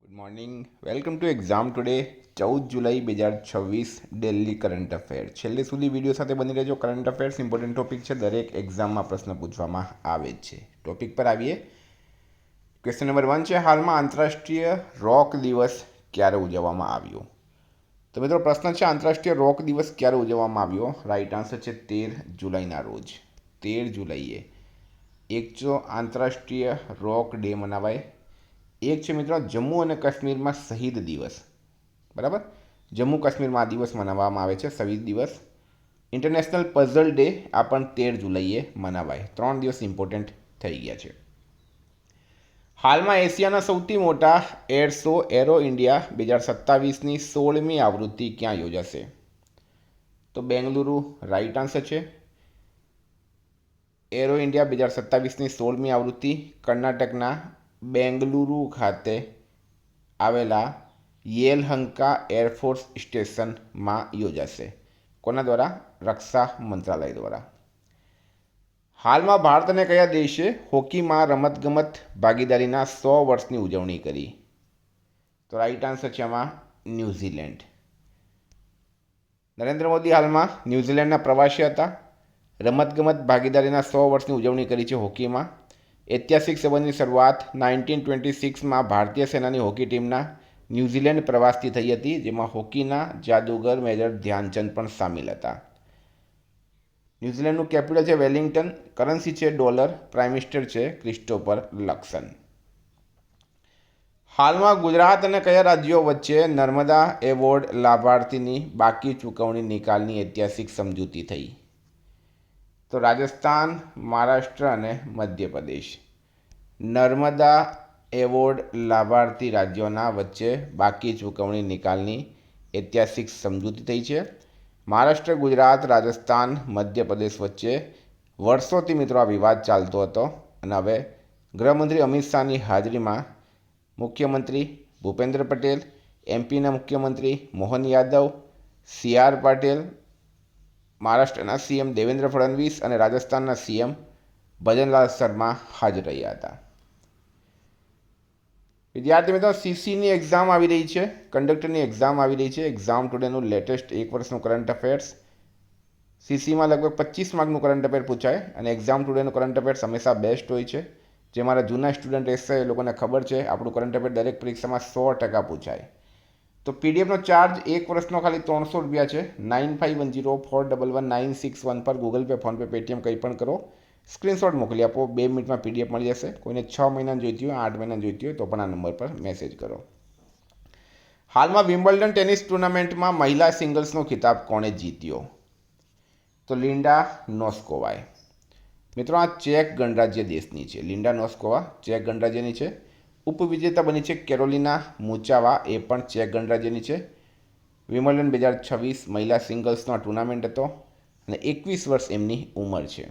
Good morning. Welcome to exam today. 14 July 2026 Delhi current affair. છેલ્લે સુધી video સાથે બની રહેજો. કરંટ અફેર્સ ઇમ્પોર્ટન્ટ ટોપિક છે. દરેક એક્ઝામમાં પ્રશ્ન પૂછવામાં આવે જ છે. ટોપિક પર આવીએ. ક્વેશ્ચન નંબર 1 છે, હાલમાં આંતરરાષ્ટ્રીય રોક દિવસ ક્યારે ઉજવવામાં આવ્યો? તો મિત્રો પ્રશ્ન છે, આંતરરાષ્ટ્રીય રોક દિવસ ક્યારે ઉજવવામાં આવ્યો? રાઈટ આન્સર છે 13 જુલાઈના રોજ. 13 જુલાઈએ એક તો આંતરરાષ્ટ્રીય રોક ડે મનાવાય, એક છે મિત્રો જમ્મુ અને કાશ્મીરમાં શહીદ દિવસ. બરાબર, જમ્મુ કાશ્મીરમાં આ દિવસ મનાવવામાં આવે છે, શહીદ દિવસ. ઇન્ટરનેશનલ પઝલ ડે આ પણ 13 જુલાઈએ મનાવાય. 3 દિવસ ઇમ્પોર્ટન્ટ થઈ ગયા છે. હાલમાં એશિયાના સૌથી મોટા એર શો એરો ઇન્ડિયા 2027ની 16મી આવૃત્તિ ક્યાં યોજાશે? તો બેંગલુરુ રાઈટ આન્સર છે. એરો ઇન્ડિયા 2027ની 16મી આવૃત્તિ કર્ણાટકના બેંગલુરુ ખાતે આવેલા યેલહંકા એરફોર્સ સ્ટેશનમાં યોજાશે. કોના દ્વારા? રક્ષા મંત્રાલય દ્વારા. હાલમાં ભારત અને કયા દેશે હોકીમાં રમતગમત ભાગીદારીના 100 વર્ષની ઉજવણી કરી? તો રાઈટ આન્સર છે આમાં ન્યૂઝીલેન્ડ. નરેન્દ્ર મોદી હાલમાં ન્યૂઝીલેન્ડના પ્રવાસી હતા. રમતગમત ભાગીદારીના 100 વર્ષની ઉજવણી કરી છે હોકીમાં. ઐતિહાસિક સંબંધની શરૂઆત 1926માં ભારતીય સેનાની હોકી ટીમના ન્યૂઝીલેન્ડ પ્રવાસથી થઈ હતી, જેમાં હોકીના જાદુગર મેજર ધ્યાનચંદ પણ સામેલ હતા. ન્યૂઝીલેન્ડનું કેપિટલ છે વેલિંગ્ટન, કરન્સી છે ડોલર, પ્રાઇમ મિનિસ્ટર છે ક્રિસ્ટોફર લક્સન. હાલમાં ગુજરાત અને કયા રાજ્યો વચ્ચે નર્મદા એવોર્ડ લાભાર્થીની બાકી ચૂકવણી નિકાલની ઐતિહાસિક સમજૂતી થઈ? તો રાજસ્થાન, મહારાષ્ટ્ર અને મધ્યપ્રદેશ. નર્મદા એવોર્ડ લાભાર્થી રાજ્યોના વચ્ચે બાકી ચૂકવણી નિકાલની ઐતિહાસિક સમજૂતી થઈ છે. મહારાષ્ટ્ર, ગુજરાત, રાજસ્થાન, મધ્યપ્રદેશ વચ્ચે વર્ષોથી મિત્રો આ વિવાદ ચાલતો હતો, અને હવે ગૃહમંત્રી અમિત શાહની હાજરીમાં મુખ્યમંત્રી ભૂપેન્દ્ર પટેલ, એમપીના મુખ્યમંત્રી મોહન યાદવ, CR પાટીલ, મહારાષ્ટ્રના CM દેવેન્દ્ર ફડણવીસ અને રાજસ્થાનના CM ભજનલાલ શર્મા હાજર રહ્યા હતા. વિદ્યાર્થી મિત્રો, CCની એક્ઝામ આવી રહી છે, કંડક્ટરની એક્ઝામ આવી રહી છે. એક્ઝામ ટુડેનું લેટેસ્ટ એક વર્ષનું કરંટ અફેર્સ. CCમાં લગભગ 25 માર્કનું કરંટ અફેર પૂછાય, અને એક્ઝામ ટુડેનું કરંટ અફેર્સ હંમેશા બેસ્ટ હોય છે. જે મારા જૂના સ્ટુડન્ટ રહેશે એ લોકોને ખબર છે, આપણું કરંટ અફેર દરેક પરીક્ષામાં 100% પૂછાય. તો પીડીએફનો ચાર્જ એક વર્ષનો ખાલી 300 રૂપિયા છે. 9510411961 પર ગૂગલ પે, ફોનપે, પેટીએમ કંઈ પણ કરો, સ્ક્રીનશોટ મોકલી આપો. 2 મિનિટમાં પીડીએફ મળી જશે. કોઈને 6 મહિના જોઈતી હોય, 8 મહિના જોઈતી હોય તો પણ આ નંબર પર મેસેજ કરો. હાલમાં વિમ્બલ્ડન ટેનિસ ટુર્નામેન્ટમાં મહિલા સિંગલ્સનો ખિતાબ કોણે જીત્યો? તો લિન્ડા નોસ્કોવાએ. મિત્રો આ ચેક ગણરાજ્ય દેશની છે. લિન્ડા નોસ્કોવા ચેક ગણરાજ્યની છે. ઉપવિજેતા બની છે કેરોલિના મુચાવા, એ પણ ચેક ગણરાજ્યની છે. વિમ્બલ્ડન 2026 મહિલા સિંગલ્સનો આ ટુર્નામેન્ટ હતો, અને 21 વર્ષ એમની ઉંમર છે.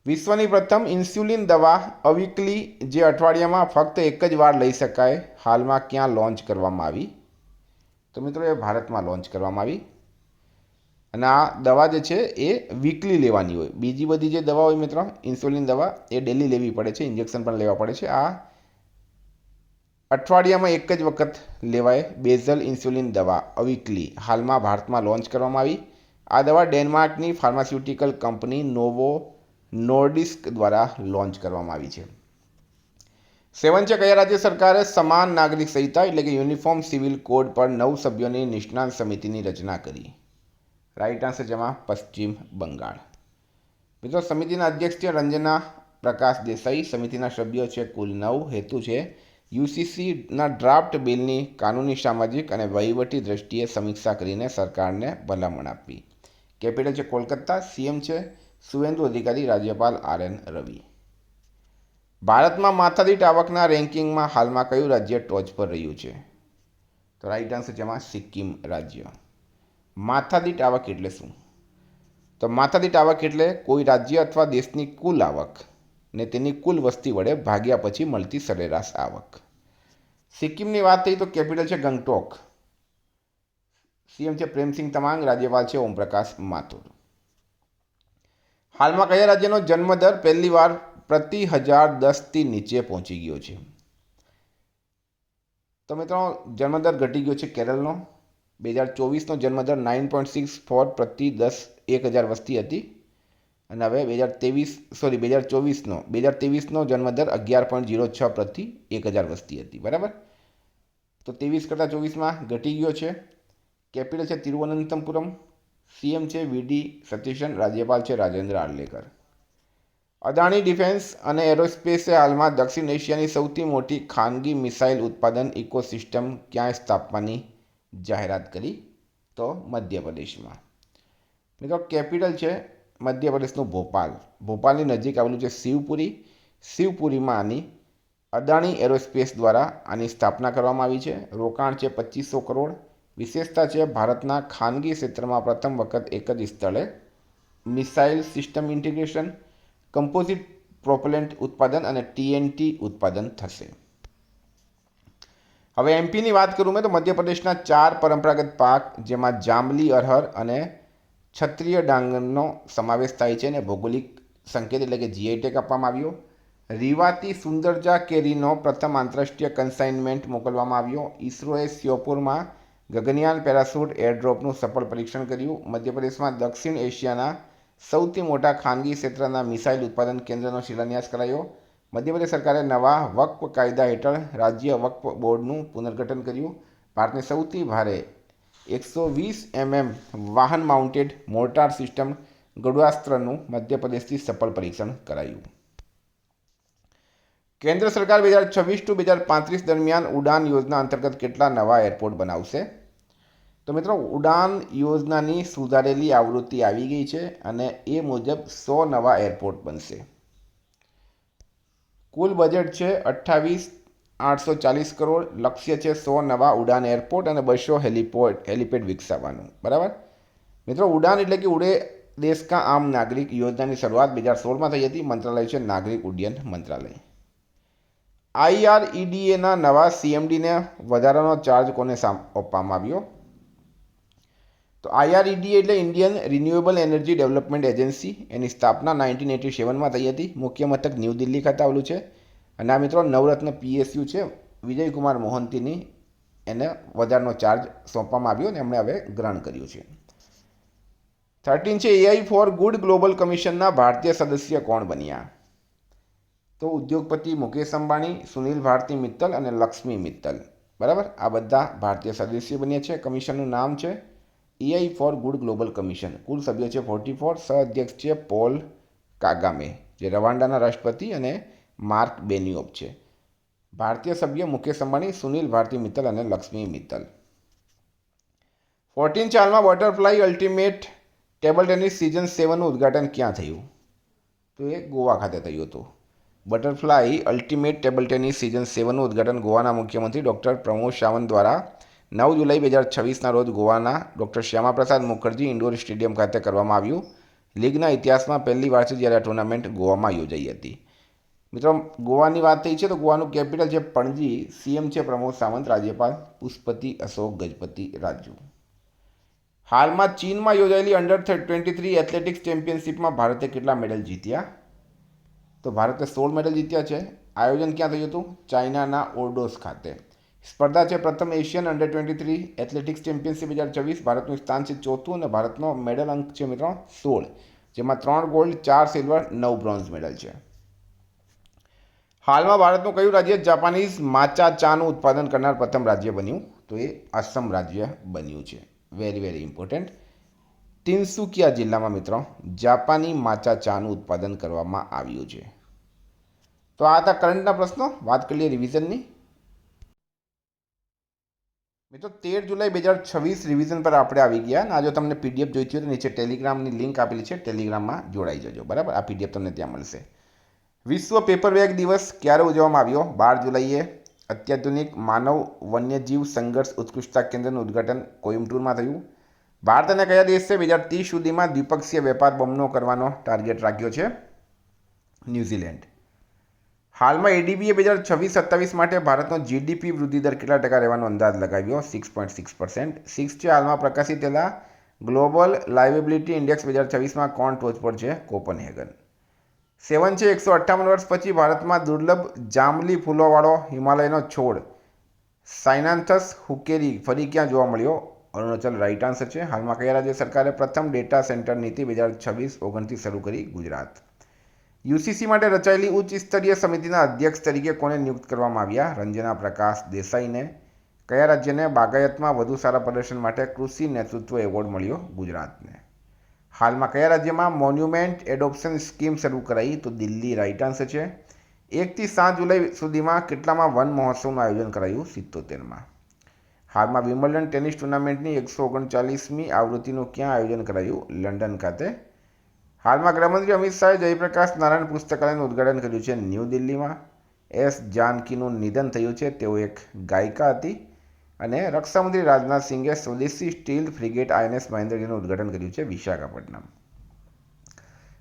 વિશ્વની પ્રથમ ઇન્સ્યુલિન દવા અવિકલી, જે અઠવાડિયામાં ફક્ત એક જ વાર લઈ શકાય, હાલમાં ક્યાં લોન્ચ કરવામાં આવી? તો મિત્રો એ ભારતમાં લોન્ચ કરવામાં આવી. અને આ દવા જે છે એ વીકલી લેવાની હોય. બીજી બધી જે દવા હોય મિત્રો ઇન્સ્યુલિન દવા એ ડેલી લેવી પડે છે, ઇન્જેક્શન પણ લેવા પડે છે. આ અઠવાડિયામાં એક જ વખત લેવાય બેઝલ ઇન્સ્યુલિન દવા અવીકલી, હાલમાં ભારતમાં લોન્ચ કરવામાં આવી. આ દવા ડેનમાર્કની ફાર્માસ્યુટિકલ કંપની નોવો નોર્ડિસ્ક દ્વારા લોન્ચ કરવામાં આવી છે. 7 છે, કયા રાજ્ય સરકારે સમાન નાગરિક સંહિતા એટલે કે યુનિફોર્મ સિવિલ કોડ પર 9 સભ્યોની નિષ્ણાત સમિતિની રચના કરી? રાઈટ આન્સર જેમાં પશ્ચિમ બંગાળ. મિત્રો સમિતિના અધ્યક્ષ છે રંજના પ્રકાશ દેસાઈ. સમિતિના સભ્યો છે કુલ 9. હેતુ છે યુસીસીના ડ્રાફ્ટ બિલની કાનૂની, સામાજિક અને વહીવટી દ્રષ્ટિએ સમીક્ષા કરીને સરકારને ભલામણ આપવી. કેપિટલ છે કોલકાતા. CM છે સુવેન્દુ અધિકારી, રાજ્યપાલ RN રવિ. ભારતમાં માથાદીઠ આવકના રેન્કિંગમાં હાલમાં કયું રાજ્ય ટોચ પર રહ્યું છે? તો રાઈટ આન્સર જેમાં સિક્કિમ રાજ્ય. માથાદીઠ આવક એટલે શું? તો માથાદીઠ આવક એટલે કોઈ રાજ્ય અથવા દેશની કુલ આવક ને તેની કુલ વસ્તી વડે ભાગ્યા પછી મળતી સરેરાશ આવક. સિક્કિમની વાત થઈ તો કેપિટલ છે ગંગટોક. CM છે પ્રેમસિંહ તમાંગ, રાજ્યપાલ છે ઓમપ્રકાશ માથુર. હાલમાં કયા રાજ્યનો જન્મદર પહેલી વાર પ્રતિ 1010થી નીચે પહોંચી ગયો છે? તો મિત્રો જન્મદર ઘટી ગયો છે કેરળનો. 2024નો જન્મદર 9.64 પ્રતિ 10,000 વસ્તી હતી અને હવે 2023નો જન્મદર 11.06 પ્રતિ 1,000 વસ્તી હતી. બરાબર. તો 23 કરતાં 24માં ઘટી ગયો છે. કેપિટલ છે તિરુવનંતપુરમ. સીએમ છે વીડી સતીશન. રાજ્યપાલ છે રાજેન્દ્ર આર્લેકર. અદાણી ડિફેન્સ અને એરોસ્પેસે હાલમાં દક્ષિણ એશિયાની સૌથી મોટી ખાનગી મિસાઇલ ઉત્પાદન ઇકોસિસ્ટમ ક્યાં સ્થાપવાની જાહેરાત કરી? તો મધ્યપ્રદેશમાં. મિત્રો કેપિટલ છે મધ્યપ્રદેશનું ભોપાલ. ભોપાલની નજીક આવેલું છે શિવપુરી. શિવપુરીમાં આની અદાણી એરોસ્પેસ દ્વારા આની સ્થાપના કરવામાં આવી છે. રોકાણ છે 2500 કરોડ. વિશેષતા છે ભારતના ખાનગી ક્ષેત્રમાં પ્રથમ વખત એક જ સ્થળે missile system integration, composite propellant ઉત્પાદન અને ટીએનટી ઉત્પાદન થશે. હવે એમપીની વાત કરું મેં તો મધ્યપ્રદેશના 4 પરંપરાગત પાક જેમાં જાંબલી, અરહર અને ક્ષત્રિય ડાંગરનો સમાવેશ થાય છે અને ભૌગોલિક સંકેત એટલે કે જીઆઈ ટેગ આપવામાં આવ્યો. રીવાતી સુંદરજા કેરીનો પ્રથમ આંતરરાષ્ટ્રીય કન્સાઇનમેન્ટ મોકલવામાં આવ્યો. ઇસરોએ શ્યોપુરમાં ગગનયાન પેરાશૂટ એરડ્રોપનું સફળ પરીક્ષણ કર્યું. મધ્યપ્રદેશમાં દક્ષિણ એશિયાના સૌથી મોટા ખાનગી ક્ષેત્રના મિસાઇલ ઉત્પાદન કેન્દ્રનો શિલાન્યાસ કરાયો. મધ્યપ્રદેશ સરકારે નવા વક્ફ કાયદા હેઠળ રાજ્ય વક્ફ બોર્ડનું પુનર્ગઠન કર્યું. ભારતની સૌથી ભારે 120 વાહન માઉન્ટેડ મોર્ટાર સિસ્ટમ ગરુડાસ્ત્રનું મધ્યપ્રદેશથી સફળ પરીક્ષણ કરાયું. કેન્દ્ર સરકાર 2026 to 2035 દરમિયાન ઉડાન યોજના અંતર્ગત કેટલા નવા એરપોર્ટ બનાવશે? તો મિત્રો ઉડાન યોજનાની સુધારેલી આવૃત્તિ આવી ગઈ છે અને એ મુજબ 100 નવા એરપોર્ટ બનશે. કુલ બજેટ છે 28,840 કરોડ. લક્ષ્ય છે 100 નવા ઉડાન એરપોર્ટ અને 200 હેલિપેડ વિકસાવવાનું. બરાબર. મિત્રો ઉડાન એટલે કે ઉડે દેશ કા આમ નાગરિક યોજનાની શરૂઆત 2016માં થઈ હતી. મંત્રાલય છે નાગરિક ઉડ્ડયન મંત્રાલય. IREDAના નવા CMDને વધારાનો ચાર્જ કોને આપવામાં આવ્યો? તો IREDA એટલે Indian renewable energy development agency. એની સ્થાપના 1987માં થઈ હતી. મુખ્ય મથક ન્યૂ દિલ્હી ખાતે આવેલું છે અને આ મિત્રો નવરત્ન PSU છે વિજયકુમાર મોહંતીની એને વધારાનો ચાર્જ સોંપવામાં આવ્યો અને એમણે હવે ગ્રહણ કર્યું છે. 13 છે AI ફોર ગુડ ગ્લોબલ કમિશનના ભારતીય સદસ્ય કોણ બન્યા? તો ઉદ્યોગપતિ મુકેશ અંબાણી, સુનિલ ભારતી મિત્તલ અને લક્ષ્મી મિત્તલ. બરાબર. આ બધા ભારતીય સદસ્ય બન્યા છે. કમિશનનું નામ છે AI for good global commission. કુલ સભ્યો છે 44. સહઅધ્યક્ષ છે પોલ કાગામે જે રવાંડાના રાષ્ટ્રપતિ અને માર્ક બેનિયોફ છે. ભારતીય સભ્ય મુકેશ અંબાણી, સુનિલ ભારતી મિત્તલ અને લક્ષ્મી મિત્તલ. 14 છે હાલમાં butterfly ultimate table tennis season 7નું ઉદ્ઘાટન ક્યાં થયું? તો એ ગોવા ખાતે થયું હતું. Butterfly ultimate table tennis season 7નું ઉદ્ઘાટન ગોવાના મુખ્યમંત્રી ડૉક્ટર પ્રમોદ સાવંત દ્વારા 9 જુલાઈ 2026ના રોજ ગોવાના doctor Shyamaprasad Mukherjee indoor stadium ખાતે કરવામાં આવ્યું. લીગના ઇતિહાસમાં પહેલી વાર છે જ્યારે આ ટુર્નામેન્ટ ગોવામાં યોજાઈ હતી. મિત્રો ગોવાની વાત થઈ છે તો ગોવાનું કેપિટલ છે પણજી. CM છે પ્રમોદ સાવંત. રાજ્યપાલ પુષ્પતિ અશોક ગજપતિ રાજુ. હાલમાં ચીનમાં યોજાયેલી અંડર-23 એથ્લેટિક્સ ચેમ્પિયનશિપમાં ભારતે કેટલા મેડલ જીત્યા? તો ભારતે 16 મેડલ જીત્યા છે. આયોજન ક્યાં થયું હતું? ચાઇનાના ઓર્ડોસ ખાતે. સ્પર્ધા છે પ્રથમ એશિયન અંડર-23 એથ્લેટિક્સ ચેમ્પિયનશિપ 2024. ભારતનું સ્થાન છે 4થું અને ભારતનો મેડલ અંક છે મિત્રો 16, જેમાં 3 ગોલ્ડ, 4 સિલ્વર, 9 બ્રોન્ઝ મેડલ છે. હાલમાં ભારતનું કયું રાજ્ય જાપાનીઝ માચા ચાનું ઉત્પાદન કરનાર પ્રથમ રાજ્ય બન્યું? તો એ આસામ રાજ્ય બન્યું છે. Very important. તિનસુકિયા જિલ્લામાં મિત્રો જાપાની માચા ચાનું ઉત્પાદન કરવામાં આવ્યું છે. તો આ હતા કરંટના પ્રશ્નો. વાત કરીએ રિવિઝનની. મિત્રો 13 જુલાઈ 2026 રિવિઝન પર આપણે આવી ગયા અને આ જો તમને PDF જોઈતી હોય તો નીચે ટેલિગ્રામની લિંક આપેલી છે. ટેલિગ્રામમાં જોડાઈ જજો. બરાબર. આ PDF તમને ત્યાં મળશે. વિશ્વ પેપર બેગ દિવસ ક્યારે ઉજવવામાં આવ્યો? 12 જુલાઈએ. અત્યાધુનિક માનવ વન્યજીવ સંઘર્ષ ઉત્કૃષ્ટતા કેન્દ્રનું ઉદ્ઘાટન કોઇમ્બતુરમાં થયું. ભારત અને કયા દેશે 2030 સુધીમાં દ્વિપક્ષીય વેપાર બમણો કરવાનો ટાર્ગેટ રાખ્યો છે? ન્યૂઝીલેન્ડ. હાલમાં ADBએ 2026-27 માટે ભારતનો GDP વૃદ્ધિ દર કેટલા ટકા રહેવાનો અંદાજ લગાવ્યો? 6.6%. 6 છે હાલમાં પ્રકાશિત થયેલા ગ્લોબલ લાઇવેબિલિટી ઇન્ડેક્સ 2026માં કોણ ટોચ પર છે? કોપનહેગન. 7 છે 158 વર્ષ પછી ભારતમાં દુર્લભ જાંબલી ફૂલોવાળો હિમાલયનો છોડ સાયનાન્થસ હુકેરી ફરી ક્યાં જોવા મળ્યો? અરુણાચલ રાઇટ આન્સર છે. હાલમાં કયા રાજ્ય સરકારે પ્રથમ ડેટા સેન્ટર નીતિ 2026-29 શરૂ કરી? ગુજરાત. યુસીસી માટે રચાયેલી ઉચ્ચ સ્તરીય સમિતિના અધ્યક્ષ તરીકે કોને નિયુક્ત કરવામાં આવ્યા? રંજના પ્રકાશ દેસાઈને. કયા રાજ્યને બાગાયતમાં વધુ સારા પ્રદર્શન માટે કૃષિ નેતૃત્વ એવોર્ડ મળ્યો? ગુજરાતને. હાલમાં કયા રાજ્યમાં મોન્યુમેન્ટ એડોપ્શન સ્કીમ શરૂ કરાઈ? તો દિલ્હી રાઇટ આન્સર છે. 1 થી 7 જુલાઈ સુધીમાં કેટલામાં વન મહોત્સવનું આયોજન કરાયું? 77માં. હાલમાં વિમ્બલ્ડન ટેનિસ ટુર્નામેન્ટની 139મી આવૃત્તિનું ક્યાં આયોજન કરાયું? લંડન ખાતે. હાલમાં ગૃહમંત્રી અમિત શાહે જયપ્રકાશ નારાયણ પુસ્તકાલયનું ઉદ્ઘાટન કર્યું છે ન્યૂ દિલ્હીમાં. એસ જાનકીનું નિધન થયું છે. તેઓ એક ગાયિકા હતી. અને રક્ષામંત્રી રાજનાથ સિંઘે સ્વદેશી સ્ટીલ ફ્રિગેટ INS મહેન્દ્રગીરીનું ઉદ્ઘાટન કર્યું છે વિશાખાપટ્ટનમ.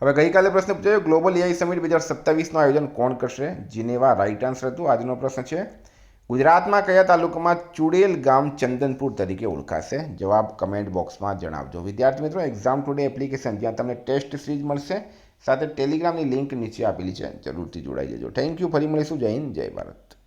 હવે ગઈકાલે પ્રશ્ન પૂછાયો ગ્લોબલ AI સમિટ 2027નું આયોજન કોણ કરશે? જીનેવા રાઇટ આન્સર હતું. આજનો પ્રશ્ન છે ગુજરાતમાં કયા તાલુકામાં ચુડેલ ગામ ચંદનપુર તરીકે ઓળખાશે? જવાબ કમેન્ટ બોક્સમાં જણાવજો. વિદ્યાર્થી મિત્રો, એક્ઝામ ટુડે એપ્લિકેશન જ્યાં તમને ટેસ્ટ સિરીઝ મળશે સાથે ટેલિગ્રામની લિંક નીચે આપેલી છે, જરૂરથી જોડાઈ જજો. Thank you. ફરી મળીશું. જય હિન્દ, જય ભારત.